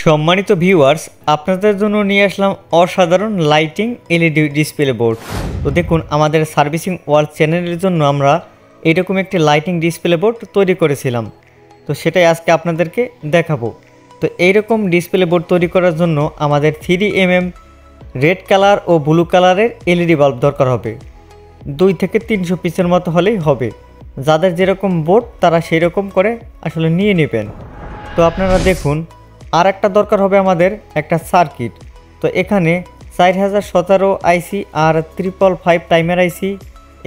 সম্মানিত ভিউয়ার্স, আপনাদের জন্য নিয়ে আসলাম অসাধারণ লাইটিং এলইডি ডিসপ্লে বোর্ড। তো দেখুন, আমাদের সার্ভিসিং ওয়ার্ল্ড চ্যানেলের জন্য আমরা এইরকম একটি লাইটিং ডিসপ্লে বোর্ড তৈরি করেছিলাম। তো সেটাই আজকে আপনাদেরকে দেখাবো। তো এইরকম ডিসপ্লে বোর্ড তৈরি করার জন্য আমাদের 3mm রেড কালার ও ব্লু কালারের এলইডি বাল্ব দরকার হবে। 2 থেকে 300 পিসের মতো হলেই হবে। যাদের যেরকম বোর্ড তারা সেই রকম করে আসলে নিয়ে নেবেন। তো আপনারা দেখুন, আর একটা দরকার হবে আমাদের একটা সার্কিট। তো এখানে 4017 আইসি আর 555 টাইমার আইসি,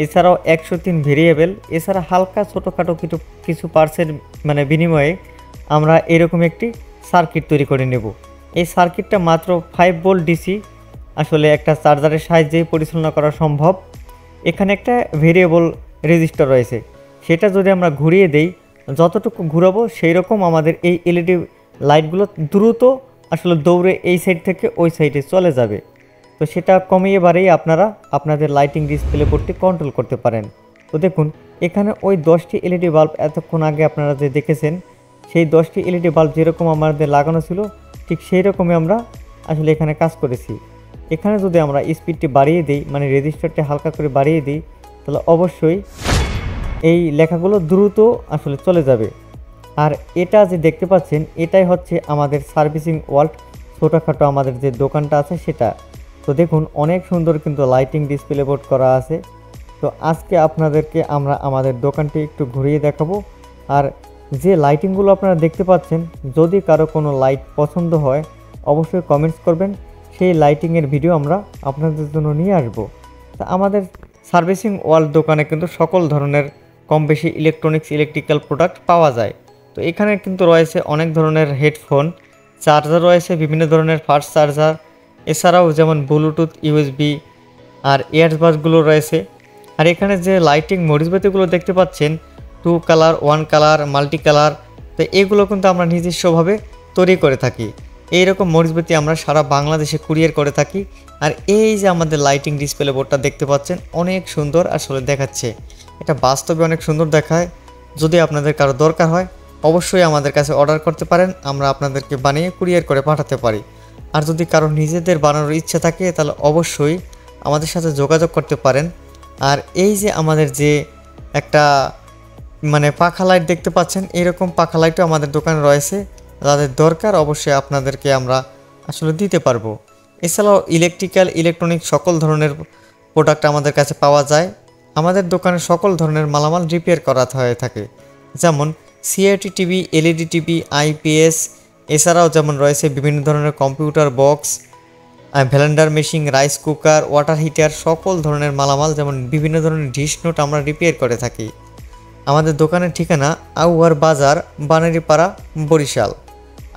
এছাড়াও 103 ভেরিয়েবল, এছাড়া হালকা ছোটোখাটো কিছু পার্টসের বিনিময়ে আমরা এরকম একটি সার্কিট তৈরি করে নেব। এই সার্কিটটা মাত্র 5 ভোল্ট ডিসি আসলে একটা চার্জারের সাহায্যে পরিচালনা করা সম্ভব। এখানে একটা ভেরিয়েবল রেজিস্টার রয়েছে, সেটা যদি আমরা ঘুরিয়ে দেই, যতটুকু ঘুরাবো সেই রকম আমাদের এই এলইডি লাইটগুলো দ্রুত আসলে দৌড়ে এই সাইড থেকে ওই সাইডে চলে যাবে। তো সেটা কমিয়ে বাড়িয়ে আপনারা আপনাদের লাইটিং ডিসপ্লে বোর্ডটি কন্ট্রোল করতে পারেন। তো দেখুন, এখানে ওই 10টি এলইডি বাল্ব এতক্ষণ আগে আপনারা যে দেখেছেন, সেই 10টি এলইডি বাল্ব যেরকম আমাদের লাগানো ছিল ঠিক সেই রকমই আমরা আসলে এখানে কাজ করেছি। এখানে যদি আমরা স্পিডটি বাড়িয়ে দিই, রেজিস্টারটি হালকা করে বাড়িয়ে দিই, তাহলে অবশ্যই এই লেখাগুলো দ্রুত আসলে চলে যাবে। আর এটা যে দেখতে পাচ্ছেন, এটাই হচ্ছে আমাদের সার্ভিসিং ওয়ার্ল্ড ছোটোখাটো আমাদের যে দোকানটা আছে সেটা। তো দেখুন, অনেক সুন্দর কিন্তু লাইটিং ডিসপ্লে বোর্ড করা আছে। তো আজকে আপনাদেরকে আমরা আমাদের দোকানটি একটু ঘুরিয়ে দেখাবো। আর যে লাইটিংগুলো আপনারা দেখতে পাচ্ছেন, যদি কারো কোনো লাইট পছন্দ হয় অবশ্যই কমেন্টস করবেন, সেই লাইটিংয়ের ভিডিও আমরা আপনাদের জন্য নিয়ে আসব। তা আমাদের সার্ভিসিং ওয়ার্ল্ড দোকানে কিন্তু সকল ধরনের কম বেশি ইলেকট্রিক্যাল প্রোডাক্ট পাওয়া যায়। তো এখানে কিন্তু রয়েছে অনেক ধরনের হেডফোন, চার্জার রয়েছে, বিভিন্ন ধরনের ফাস্ট চার্জার, এছাড়াও যেমন ব্লুটুথ, ইউএসবি আর ইয়ারবাডসগুলো রয়েছে। আর এখানে যে লাইটিং মরিচবাতিগুলো দেখতে পাচ্ছেন, 2 কালার, 1 কালার, মাল্টি কালার, তো এগুলো কিন্তু আমরা নিজস্বভাবে তৈরি করে থাকি। এইরকম মরিচবাতি আমরা সারা বাংলাদেশে কুরিয়ার করে থাকি। আর এই যে আমাদের লাইটিং ডিসপ্লে বোর্ডটা দেখতে পাচ্ছেন, অনেক সুন্দর আসলে দেখাচ্ছে। এটা বাস্তবে অনেক সুন্দর দেখায়। যদি আপনাদের কারো দরকার হয় অবশ্যই আমাদের কাছে অর্ডার করতে পারেন, আমরা আপনাদেরকে বানিয়ে কুরিয়ার করে পাঠাতে পারি। আর যদি কারো নিজেদের বানানোর ইচ্ছা থাকে তাহলে অবশ্যই আমাদের সাথে যোগাযোগ করতে পারেন। আর এই যে আমাদের যে একটা পাখা লাইট দেখতে পাচ্ছেন, এরকম পাখা লাইটও আমাদের দোকানে রয়েছে। যাদের দরকার অবশ্যই আপনাদেরকে আমরা আসলে দিতে পারবো। এছাড়াও ইলেকট্রনিক সকল ধরনের প্রোডাক্ট আমাদের কাছে পাওয়া যায়। আমাদের দোকানে সকল ধরনের মালামাল রিপেয়ার করা হয়ে থাকে, যেমন CRT TV, LED TV, IPS, এছাড়াও যেমন রয়েছে বিভিন্ন ধরনের computer box, blender machine, rice cooker, water heater, সকল ধরনের মালামাল, যেমন বিভিন্ন ধরনের ডিশ নোট আমরা রিপেয়ার করে থাকি। আমাদের দোকানের ঠিকানা আউয়ার বাজার, বানারীপাড়া, বরিশাল।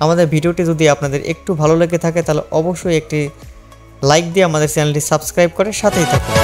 আমাদের ভিডিওটি যদি আপনাদের একটু ভালো লেগে থাকে তাহলে অবশ্যই একটি লাইক দিয়ে আমাদের চ্যানেলটি সাবস্ক্রাইব করে সাথেই থাকুন।